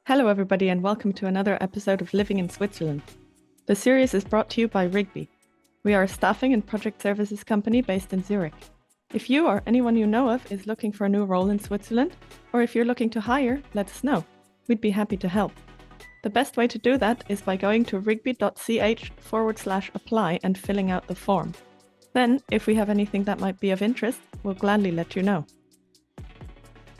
Hello, everybody, and welcome to another episode of Living in Switzerland. The series is brought to you by Rigby. We are a staffing and project services company based in Zurich. If you or anyone you know of is looking for a new role in Switzerland, or if you're looking to hire, let us know. We'd be happy to help. The best way to do that is by going to rigby.ch/apply and filling out the form. Then, if we have anything that might be of interest, we'll gladly let you know.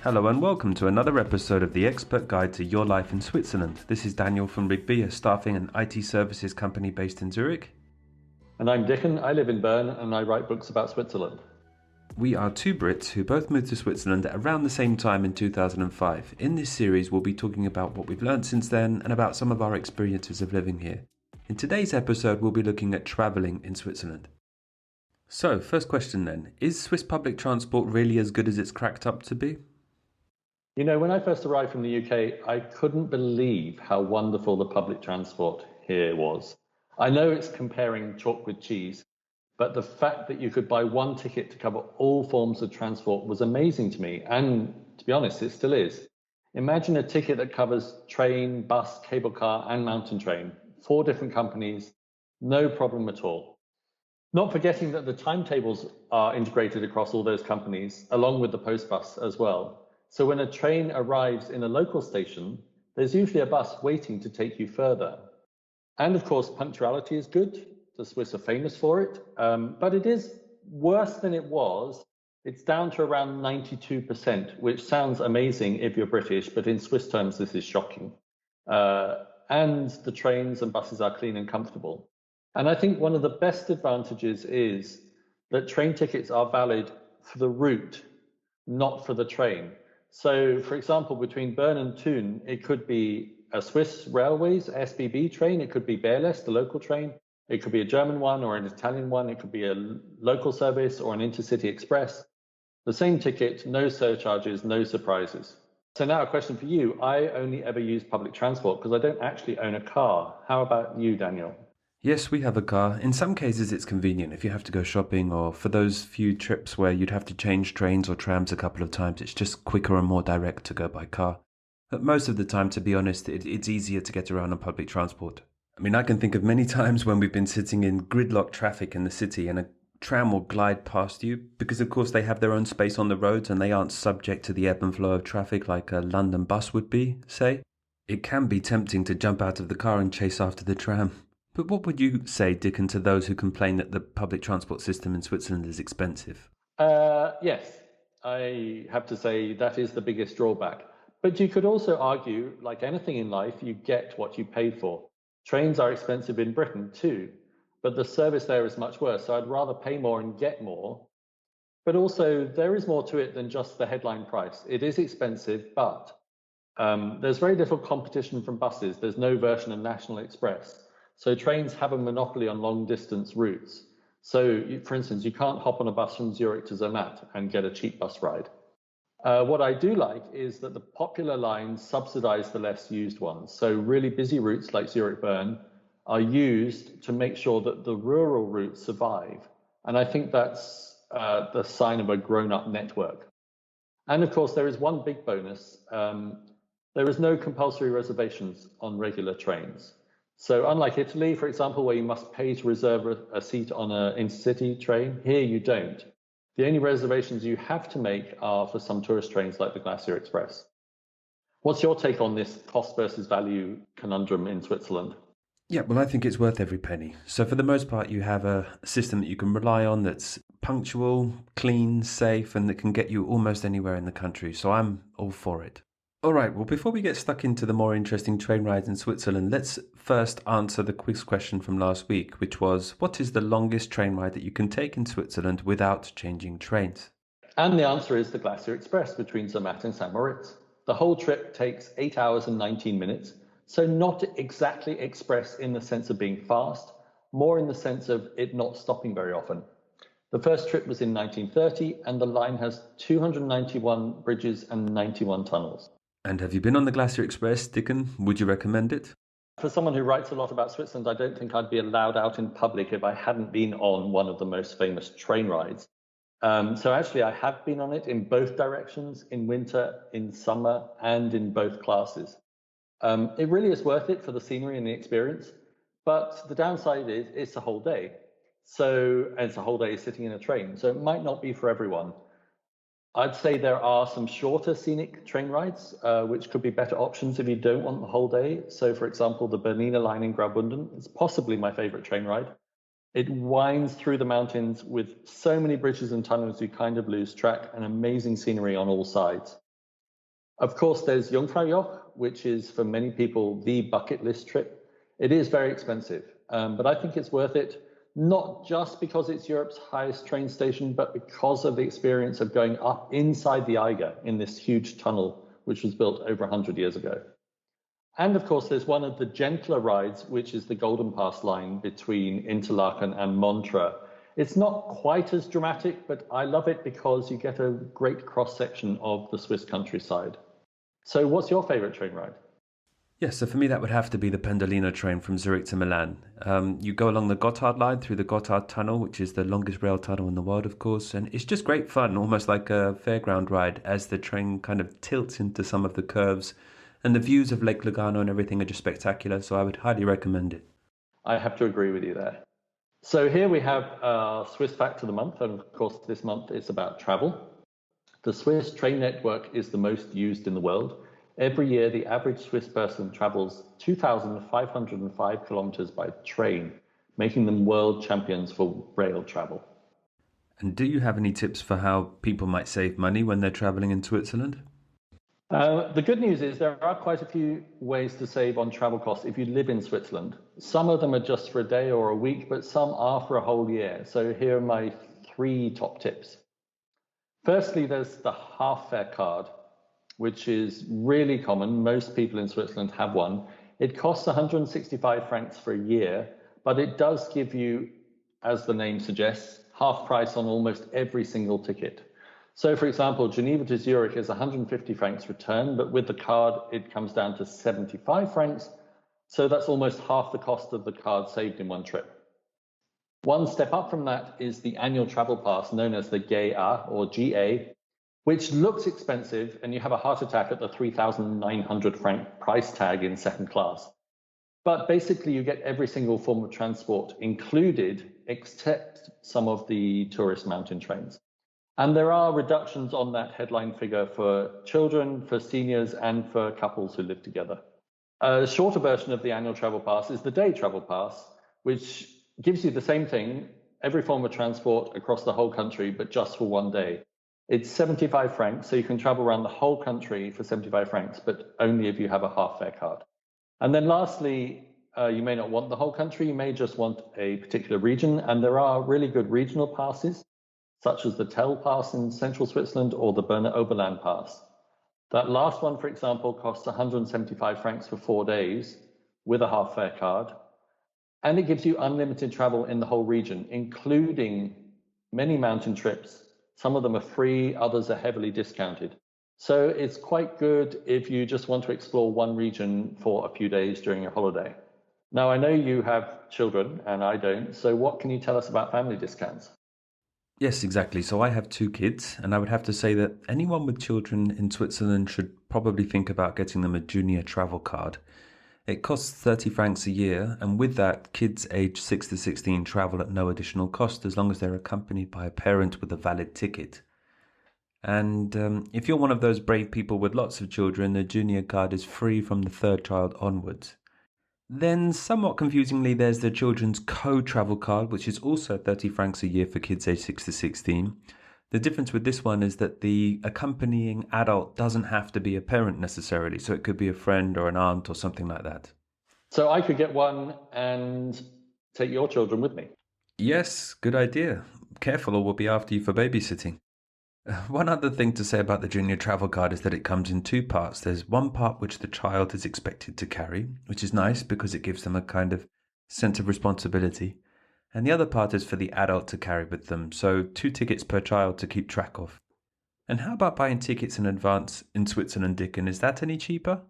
Hello and welcome to another episode of the Expert Guide to Your Life in Switzerland. This is Daniel from Rigby, a staffing and IT services company based in Zurich. And I'm Diccon. I live in Bern and I write books about Switzerland. We are two Brits who both moved to Switzerland at around the same time in 2005. In this series, we'll be talking about what we've learned since then and about some of our experiences of living here. In today's episode, we'll be looking at travelling in Switzerland. So, first question then, is Swiss public transport really as good as it's cracked up to be? You know, when I first arrived from the UK, I couldn't believe how wonderful the public transport here was. I know it's comparing chalk with cheese, but the fact that you could buy one ticket to cover all forms of transport was amazing to me. And to be honest, it still is. Imagine a ticket that covers train, bus, cable car, and mountain train. 4 different companies, no problem at all. Not forgetting that the timetables are integrated across all those companies, along with the post bus as well. So when a train arrives in a local station, there's usually a bus waiting to take you further. And of course, punctuality is good. The Swiss are famous for it, but it is worse than it was. It's down to around 92%, which sounds amazing if you're British, but in Swiss terms, this is shocking. And the trains and buses are clean and comfortable. And I think one of the best advantages is that train tickets are valid for the route, not for the train. So, for example, between Bern and Thun, it could be a Swiss Railways SBB train, it could be BLS, the local train, it could be a German one or an Italian one, it could be a local service or an intercity express. The same ticket, no surcharges, no surprises. So now a question for you. I only ever use public transport because I don't actually own a car. How about you, Daniel? Yes, we have a car. In some cases it's convenient if you have to go shopping or for those few trips where you'd have to change trains or trams a couple of times, it's just quicker and more direct to go by car. But most of the time, to be honest, it's easier to get around on public transport. I mean, I can think of many times when we've been sitting in gridlock traffic in the city and a tram will glide past you because, of course, they have their own space on the roads and they aren't subject to the ebb and flow of traffic like a London bus would be, say. It can be tempting to jump out of the car and chase after the tram. But what would you say, Dickon, to those who complain that the public transport system in Switzerland is expensive? Yes, I have to say that is the biggest drawback. But you could also argue, like anything in life, you get what you pay for. Trains are expensive in Britain too, but the service there is much worse. So I'd rather pay more and get more. But also, there is more to it than just the headline price. It is expensive, but there's very little competition from buses. There's no version of National Express. So trains have a monopoly on long distance routes. So for instance, you can't hop on a bus from Zurich to Zermatt and get a cheap bus ride. What I do like is that the popular lines subsidize the less used ones. So really busy routes like Zurich-Bern are used to make sure that the rural routes survive. And I think that's the sign of a grown-up network. And of course, there is one big bonus. There is no compulsory reservations on regular trains. So unlike Italy, for example, where you must pay to reserve a seat on an intercity train, here you don't. The only reservations you have to make are for some tourist trains like the Glacier Express. What's your take on this cost versus value conundrum in Switzerland? Yeah, well, I think it's worth every penny. So for the most part, you have a system that you can rely on that's punctual, clean, safe, and that can get you almost anywhere in the country. So I'm all for it. All right, well, before we get stuck into the more interesting train rides in Switzerland, let's first answer the quiz question from last week, which was, what is the longest train ride that you can take in Switzerland without changing trains? And the answer is the Glacier Express between Zermatt and St. Moritz. The whole trip takes 8 hours and 19 minutes, so not exactly express in the sense of being fast, more in the sense of it not stopping very often. The first trip was in 1930, and the line has 291 bridges and 91 tunnels. And have you been on the Glacier Express, Dickon? Would you recommend it? For someone who writes a lot about Switzerland, I don't think I'd be allowed out in public if I hadn't been on one of the most famous train rides. So actually, I have been on it in both directions, in winter, in summer, and in both classes. It really is worth it for the scenery and the experience, but the downside is it's a whole day. And it's a whole day sitting in a train, so it might not be for everyone. I'd say there are some shorter scenic train rides, which could be better options if you don't want the whole day. So, for example, the Bernina line in Graubünden is possibly my favorite train ride. It winds through the mountains with so many bridges and tunnels, you kind of lose track, and amazing scenery on all sides. Of course, there's Jungfraujoch, which is for many people the bucket list trip. It is very expensive, but I think it's worth it, not just because it's Europe's highest train station, but because of the experience of going up inside the Eiger in this huge tunnel, which was built over 100 years ago. And of course, there's one of the gentler rides, which is the Golden Pass line between Interlaken and Montreux. It's not quite as dramatic, but I love it because you get a great cross-section of the Swiss countryside. So what's your favorite train ride? Yeah, so for me, that would have to be the Pendolino train from Zurich to Milan. You go along the Gotthard line through the Gotthard Tunnel, which is the longest rail tunnel in the world, of course. And it's just great fun, almost like a fairground ride as the train kind of tilts into some of the curves. And the views of Lake Lugano and everything are just spectacular. So I would highly recommend it. I have to agree with you there. So here we have our Swiss Fact of the Month. And of course, this month it's about travel. The Swiss train network is the most used in the world. Every year, the average Swiss person travels 2,505 kilometers by train, making them world champions for rail travel. And do you have any tips for how people might save money when they're traveling in Switzerland? The good news is there are quite a few ways to save on travel costs if you live in Switzerland. Some of them are just for a day or a week, but some are for a whole year. So here are my 3 top tips. Firstly, there's the half fare card, which is really common. Most people in Switzerland have one. It costs 165 francs for a year, but it does give you, as the name suggests, half price on almost every single ticket. So, for example, Geneva to Zurich is 150 francs return, but with the card, it comes down to 75 francs. So that's almost half the cost of the card saved in one trip. One step up from that is the annual travel pass, known as the GA or GA, which looks expensive, and you have a heart attack at the 3,900 franc price tag in second class. But basically, you get every single form of transport included, except some of the tourist mountain trains. And there are reductions on that headline figure for children, for seniors, and for couples who live together. A shorter version of the annual travel pass is the day travel pass, which gives you the same thing, every form of transport across the whole country, but just for one day. It's 75 francs, so you can travel around the whole country for 75 francs, but only if you have a half fare card. And then lastly, you may not want the whole country, you may just want a particular region, and there are really good regional passes, such as the Tell Pass in central Switzerland or the Berner Oberland Pass. That last one, for example, costs 175 francs for 4 days with a half fare card, and it gives you unlimited travel in the whole region, including many mountain trips. Some of them are free, others are heavily discounted. So it's quite good if you just want to explore one region for a few days during your holiday. Now, I know you have children and I don't, so what can you tell us about family discounts? Yes, exactly. So I have 2 kids, and I would have to say that anyone with children in Switzerland should probably think about getting them a junior travel card. It costs 30 francs a year, and with that, kids aged 6 to 16 travel at no additional cost as long as they're accompanied by a parent with a valid ticket. And if you're one of those brave people with lots of children, the junior card is free from the 3rd child onwards. Then, somewhat confusingly, there's the children's co-travel card, which is also 30 francs a year for kids aged 6 to 16. The difference with this one is that the accompanying adult doesn't have to be a parent necessarily, so it could be a friend or an aunt or something like that. So I could get one and take your children with me. Yes, good idea. Careful or we'll be after you for babysitting. One other thing to say about the junior travel card is that it comes in 2 parts. There's one part which the child is expected to carry, which is nice because it gives them a kind of sense of responsibility. And the other part is for the adult to carry with them, so 2 tickets per child to keep track of. And how about buying tickets in advance in Switzerland, Dickon? Is that any cheaper?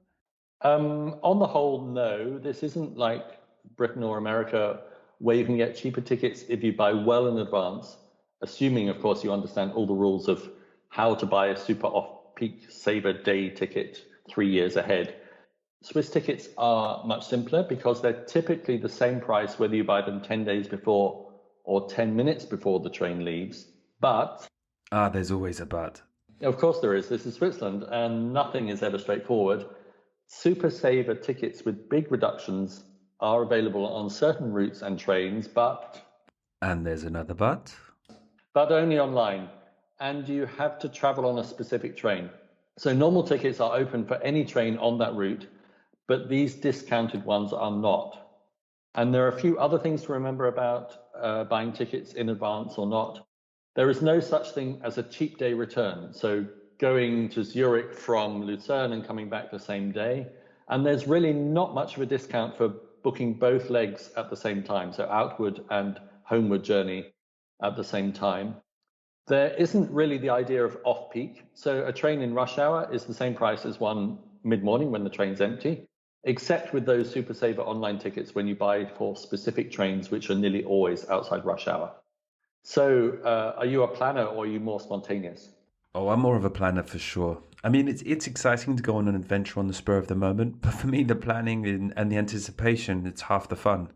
On the whole, no. This isn't like Britain or America where you can get cheaper tickets if you buy well in advance, assuming, of course, you understand all the rules of how to buy a super off-peak saver day ticket 3 years ahead. Swiss tickets are much simpler because they're typically the same price whether you buy them 10 days before or 10 minutes before the train leaves. But There's always a but. of course there is. This is Switzerland and nothing is ever straightforward. Super Saver tickets with big reductions are available on certain routes and trains, but And there's another but. only online. And you have to travel on a specific train. So normal tickets are open for any train on that route, but these discounted ones are not. And there are a few other things to remember about buying tickets in advance or not. There is no such thing as a cheap day return. So going to Zurich from Lucerne and coming back the same day. And there's really not much of a discount for booking both legs at the same time. So outward and homeward journey at the same time. There isn't really the idea of off-peak. So a train in rush hour is the same price as one mid-morning when the train's empty, except with those Super Saver online tickets when you buy for specific trains, which are nearly always outside rush hour. So are you a planner or are you more spontaneous? Oh, I'm more of a planner for sure. I mean, it's exciting to go on an adventure on the spur of the moment, but for me, the planning and the anticipation, it's half the fun.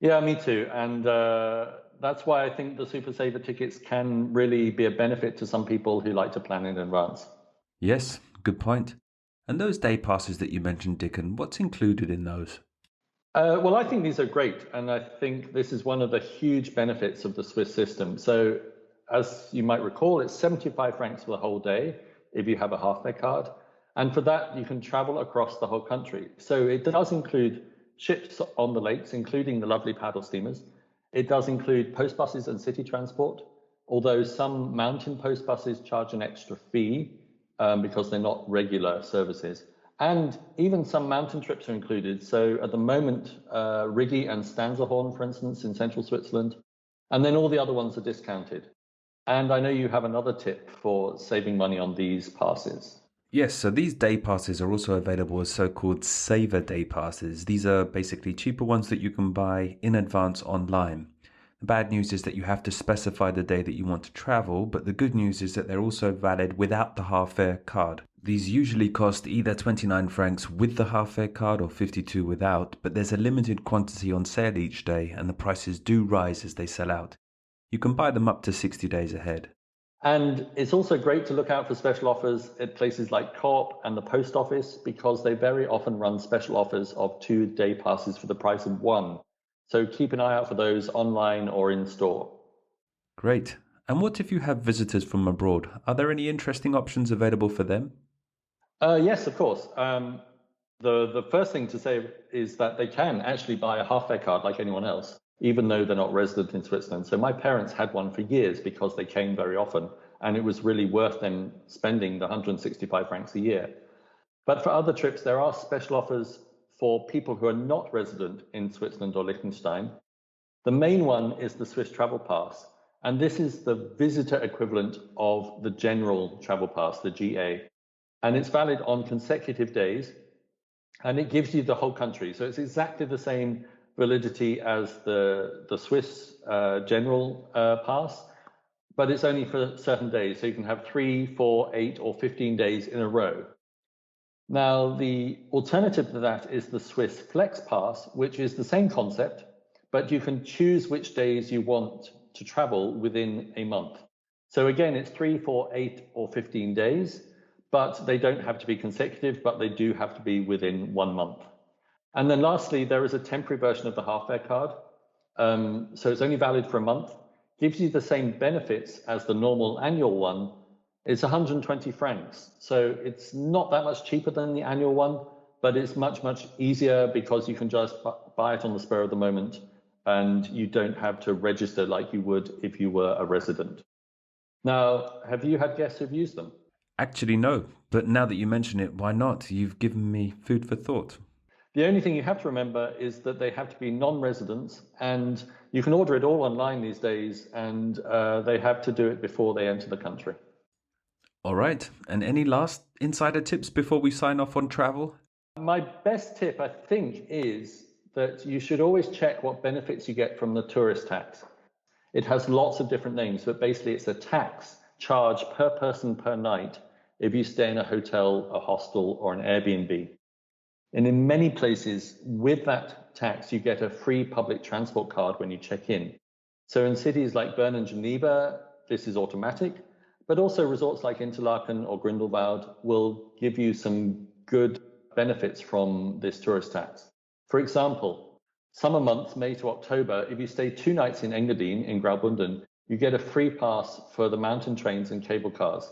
Yeah, me too. And that's why I think the Super Saver tickets can really be a benefit to some people who like to plan in advance. Yes, good point. And those day passes that you mentioned, Dickon, what's included in those? Well, I think these are great. And I think this is one of the huge benefits of the Swiss system. So as you might recall, it's 75 francs for the whole day if you have a half-day card. And for that, you can travel across the whole country. So it does include ships on the lakes, including the lovely paddle steamers. It does include post buses and city transport, although some mountain post buses charge an extra fee because they're not regular services. And even some mountain trips are included. So at the moment, Rigi and Stanzerhorn, for instance, in central Switzerland, and then all the other ones are discounted. And I know you have another tip for saving money on these passes. Yes, so these day passes are also available as so-called saver day passes. These are basically cheaper ones that you can buy in advance online. The bad news is that you have to specify the day that you want to travel, but the good news is that they're also valid without the half-fare card. These usually cost either 29 francs with the half-fare card or 52 without, but there's a limited quantity on sale each day and the prices do rise as they sell out. You can buy them up to 60 days ahead. And it's also great to look out for special offers at places like Co-op and the post office because they very often run special offers of 2 day passes for the price of 1. So keep an eye out for those online or in store. Great. And what if you have visitors from abroad? Are there any interesting options available for them? Yes, of course. The first thing to say is that they can actually buy a half-fare card like anyone else, even though they're not resident in Switzerland. So my parents had one for years because they came very often, and it was really worth them spending the 165 francs a year. But for other trips, there are special offers for people who are not resident in Switzerland or Liechtenstein. The main one is the Swiss Travel Pass, and this is the visitor equivalent of the General Travel Pass, the GA. And it's valid on consecutive days, and it gives you the whole country. So it's exactly the same validity as the Swiss General Pass, but it's only for certain days. So you can have 3, 4, 8, or 15 days in a row. Now, the alternative to that is the Swiss Flex Pass, which is the same concept, but you can choose which days you want to travel within a month. So again, it's 3, 4, 8, or 15 days, but they don't have to be consecutive, but they do have to be within 1 month. And then lastly, there is a temporary version of the half-fare card. So it's only valid for a month, gives you the same benefits as the normal annual one. It's 120 francs. So it's not that much cheaper than the annual one, but it's much, much easier because you can just buy it on the spur of the moment and you don't have to register like you would if you were a resident. Now, have you had guests who've used them? Actually, no. But now that you mention it, why not? You've given me food for thought. The only thing you have to remember is that they have to be non-residents, and you can order it all online these days, and they have to do it before they enter the country. All right. And any last insider tips before we sign off on travel? My best tip, I think, is that you should always check what benefits you get from the tourist tax. It has lots of different names, but basically it's a tax charged per person per night if you stay in a hotel, a hostel, or an Airbnb. And in many places, with that tax, you get a free public transport card when you check in. So in cities like Bern and Geneva, this is automatic, but also resorts like Interlaken or Grindelwald will give you some good benefits from this tourist tax. For example, summer months, May to October, if you stay 2 nights in Engadine in Graubünden, you get a free pass for the mountain trains and cable cars.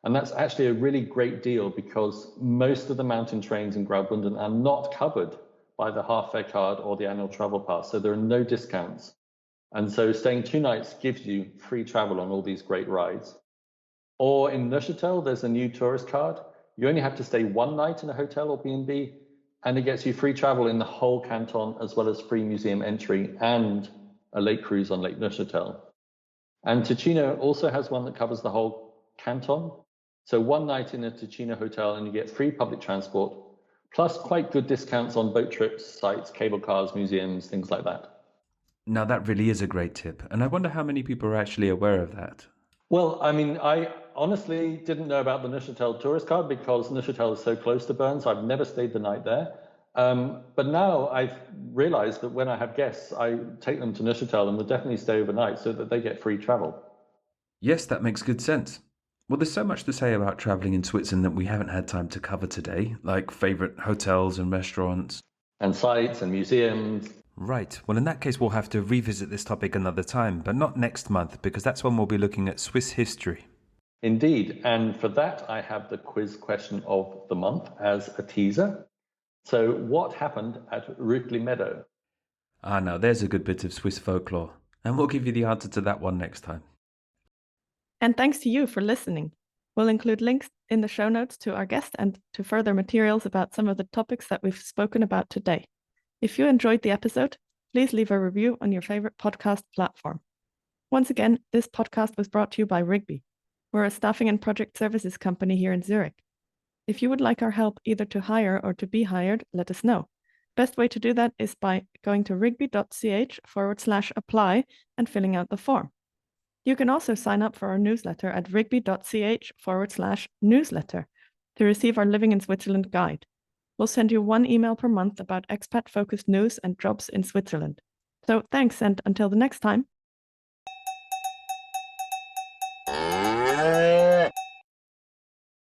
And that's actually a really great deal because most of the mountain trains in Graubünden are not covered by the half-fare card or the annual travel pass, so there are no discounts. And so staying 2 nights gives you free travel on all these great rides. Or in Neuchâtel, there's a new tourist card. You only have to stay 1 night in a hotel or B&B, and it gets you free travel in the whole canton, as well as free museum entry and a lake cruise on Lake Neuchâtel. And Ticino also has one that covers the whole canton. So 1 night in a Ticino hotel and you get free public transport, plus quite good discounts on boat trips, sites, cable cars, museums, things like that. Now that really is a great tip, and I wonder how many people are actually aware of that. Well, I mean, I honestly didn't know about the Neuchâtel tourist card because Neuchâtel is so close to Bern, so I've never stayed the night there. But now I've realized that when I have guests, I take them to Neuchâtel and will definitely stay overnight so that they get free travel. Yes, that makes good sense. Well, there's so much to say about travelling in Switzerland that we haven't had time to cover today, like favourite hotels and restaurants. And sites and museums. Right, well in that case we'll have to revisit this topic another time, but not next month, because that's when we'll be looking at Swiss history. Indeed, and for that I have the quiz question of the month as a teaser. So what happened at Rütli Meadow? Ah, now there's a good bit of Swiss folklore, and we'll give you the answer to that one next time. And thanks to you for listening. We'll include links in the show notes to our guest and to further materials about some of the topics that we've spoken about today. If you enjoyed the episode, please leave a review on your favorite podcast platform. Once again, this podcast was brought to you by Rigby. We're a staffing and project services company here in Zurich. If you would like our help either to hire or to be hired, let us know. Best way to do that is by going to rigby.ch/apply and filling out the form. You can also sign up for our newsletter at rigby.ch/newsletter to receive our Living in Switzerland guide. We'll send you 1 email per month about expat-focused news and jobs in Switzerland. So thanks, and until the next time.